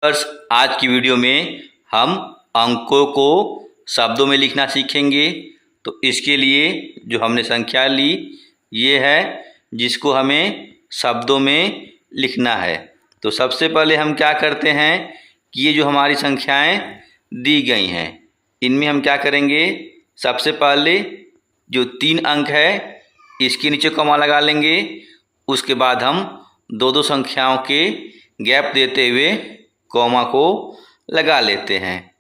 बस आज की वीडियो में हम अंकों को शब्दों में लिखना सीखेंगे। तो इसके लिए जो हमने संख्या ली ये है जिसको हमें शब्दों में लिखना है। तो सबसे पहले हम क्या करते हैं कि ये जो हमारी संख्याएं दी गई हैं इनमें हम क्या करेंगे, सबसे पहले जो 3 अंक है इसके नीचे कॉमा लगा लेंगे। उसके बाद हम दो दो संख्याओं के गैप देते हुए कॉमा को लगा लेते हैं।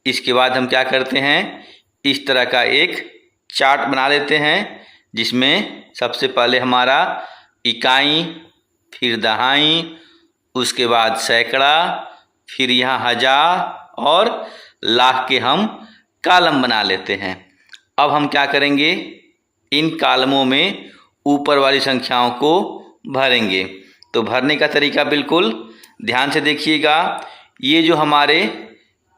इसके बाद हम क्या करते हैं, इस तरह का एक चार्ट बना लेते हैं जिसमें सबसे पहले हमारा इकाई, फिर दहाई, उसके बाद सैकड़ा, फिर यहाँ हजार और लाख के हम कॉलम बना लेते हैं। अब हम क्या करेंगे, इन कॉलमों में ऊपर वाली संख्याओं को भरेंगे। तो भरने का तरीका बिल्कुल ध्यान से देखिएगा। ये जो हमारे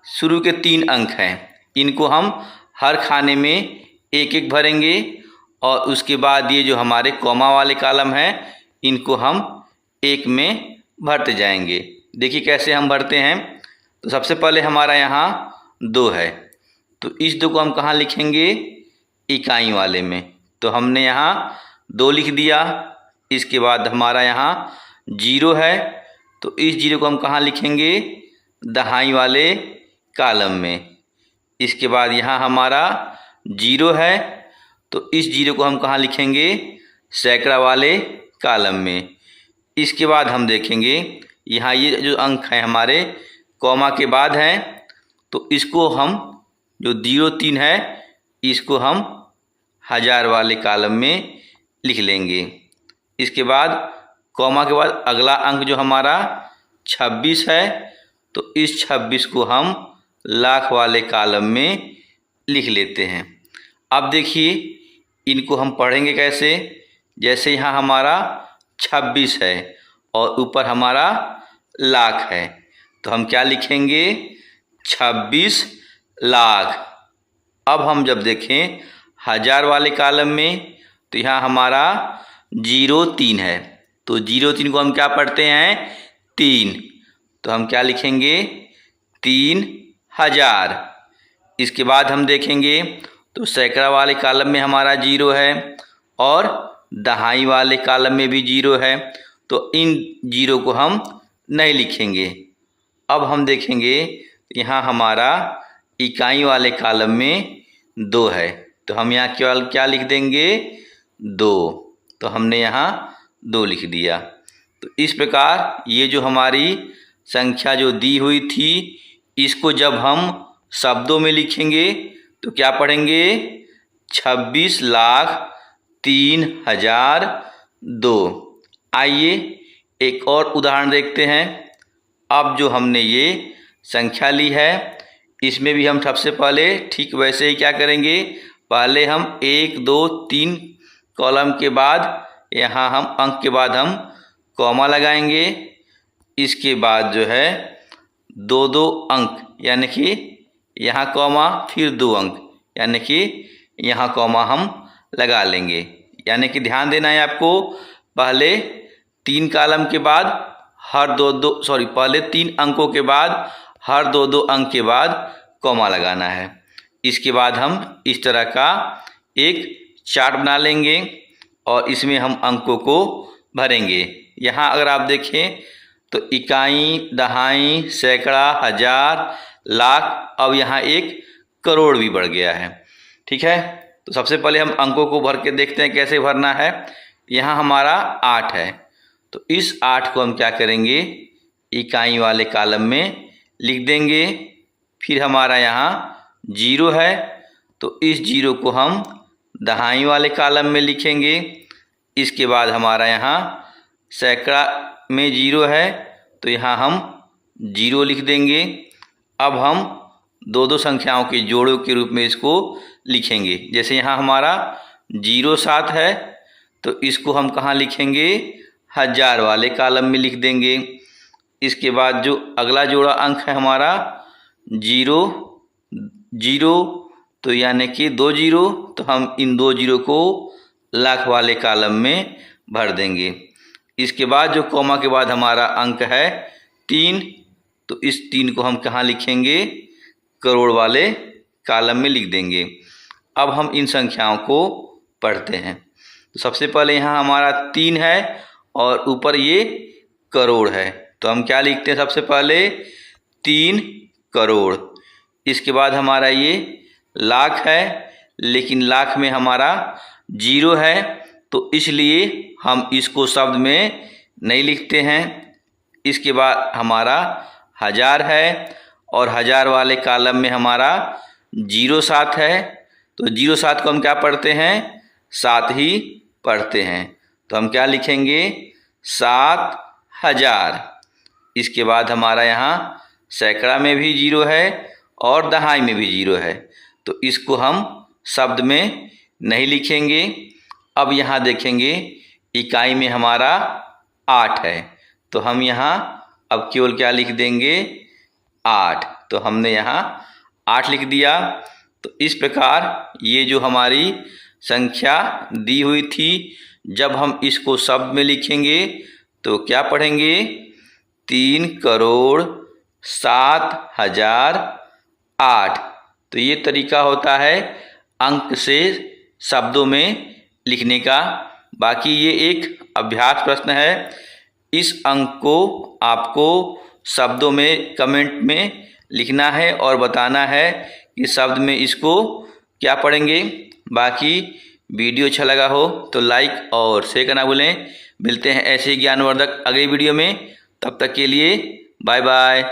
शुरू के 3 अंक हैं इनको हम हर खाने में एक एक भरेंगे और उसके बाद ये जो हमारे कॉमा वाले कॉलम हैं इनको हम एक में भरते जाएंगे। देखिए कैसे हम भरते हैं। तो सबसे पहले हमारा यहाँ 2 है, तो इस 2 को हम कहाँ लिखेंगे, इकाई वाले में। तो हमने यहाँ 2 लिख दिया। इसके बाद हमारा यहाँ 0 है, तो इस 0 को हम कहाँ लिखेंगे, दहाई वाले कॉलम में। इसके बाद यहाँ हमारा 0 है, तो इस 0 को हम कहाँ लिखेंगे, सैकड़ा वाले कॉलम में। इसके बाद हम देखेंगे यहाँ ये जो अंक हैं हमारे कॉमा के बाद हैं, तो इसको हम जो 03 है इसको हम हजार वाले कॉलम में लिख लेंगे। इसके बाद कॉमा के बाद अगला अंक जो हमारा 26 है, तो इस 26 को हम लाख वाले कॉलम में लिख लेते हैं। अब देखिए इनको हम पढ़ेंगे कैसे। जैसे यहाँ हमारा 26 है और ऊपर हमारा लाख है, तो हम क्या लिखेंगे, 26 लाख। अब हम जब देखें हजार वाले कॉलम में, तो यहाँ हमारा 03 है, तो 03 को हम क्या पढ़ते हैं, 3। तो हम क्या लिखेंगे, 3000। इसके बाद हम देखेंगे तो सैकड़ा वाले कॉलम में हमारा 0 है और दहाई वाले कॉलम में भी 0 है, तो इन 0 को हम नहीं लिखेंगे। अब हम देखेंगे यहाँ हमारा इकाई वाले कॉलम में 2 है, तो हम यहाँ केवल क्या लिख देंगे, 2। तो हमने यहाँ 2 लिख दिया। तो इस प्रकार ये जो हमारी संख्या जो दी हुई थी इसको जब हम शब्दों में लिखेंगे तो क्या पढ़ेंगे, 26,03,002। आइए एक और उदाहरण देखते हैं। अब जो हमने ये संख्या ली है इसमें भी हम सबसे पहले ठीक वैसे ही क्या करेंगे, पहले हम 1 2 3 कॉलम के बाद यहाँ हम अंक के बाद हम कॉमा लगाएंगे। इसके बाद जो है 2 2 अंक, यानी कि यहाँ कॉमा फिर 2 अंक, यानी कि यहाँ कॉमा हम लगा लेंगे। यानी कि ध्यान देना है आपको, पहले 3 कॉलम के बाद हर पहले 3 अंकों के बाद हर 2 2 अंक के बाद कॉमा लगाना है। इसके बाद हम इस तरह का एक चार्ट बना लेंगे और इसमें हम अंकों को भरेंगे। यहाँ अगर आप देखें तो इकाई, दहाई, सैकड़ा, हजार, लाख, अब यहाँ 1 करोड़ भी बढ़ गया है। ठीक है, तो सबसे पहले हम अंकों को भर के देखते हैं कैसे भरना है। यहाँ हमारा 8 है, तो इस 8 को हम क्या करेंगे, इकाई वाले कॉलम में लिख देंगे। फिर हमारा यहाँ 0 है, तो इस 0 को हम दहाई वाले कॉलम में लिखेंगे। इसके बाद हमारा यहाँ सैकड़ा में 0 है, तो यहाँ हम 0 लिख देंगे। अब हम 2 2 संख्याओं के जोड़ों के रूप में इसको लिखेंगे। जैसे यहाँ हमारा 07 है, तो इसको हम कहाँ लिखेंगे, हजार वाले कॉलम में लिख देंगे। इसके बाद जो अगला जोड़ा अंक है हमारा 0 0, तो यानी कि 2 0, तो हम इन 2 0 को लाख वाले कॉलम में भर देंगे। इसके बाद जो कॉमा के बाद हमारा अंक है 3, तो इस 3 को हम कहाँ लिखेंगे? करोड़ वाले कॉलम में लिख देंगे। अब हम इन संख्याओं को पढ़ते हैं। तो सबसे पहले यहाँ हमारा 3 है और ऊपर ये करोड़ है, तो हम क्या लिखते हैं? सबसे पहले 3 करोड़। इसके बाद हमारा ये लाख है, लेकिन लाख में हमारा 0 है, तो इसलिए हम इसको शब्द में नहीं लिखते हैं। इसके बाद हमारा 1000 है और 1000 वाले कॉलम में हमारा 07 है, तो 07 को हम क्या पढ़ते हैं? 7 ही पढ़ते हैं, तो हम क्या लिखेंगे? 7000। इसके बाद हमारा यहाँ सैकड़ा में भी 0 है और दहाई में भी 0 है, तो इसको हम शब्द में नहीं लिखेंगे। अब यहाँ देखेंगे इकाई में हमारा 8 है, तो हम यहाँ अब केवल क्या लिख देंगे? 8। तो हमने यहाँ 8 लिख दिया। तो इस प्रकार ये जो हमारी संख्या दी हुई थी, जब हम इसको शब्द में लिखेंगे तो क्या पढ़ेंगे? 3 करोड़ 7,008। तो ये तरीका होता है अंक से शब्दों में लिखने का। बाकी ये एक अभ्यास प्रश्न है। इस अंक को आपको शब्दों में कमेंट में लिखना है और बताना है कि शब्द में इसको क्या पढ़ेंगे। बाकी वीडियो अच्छा लगा हो तो लाइक और शेयर करना भूलें। मिलते हैं ऐसे ज्ञानवर्धक अगले वीडियो में। तब तक के लिए बाय बाय।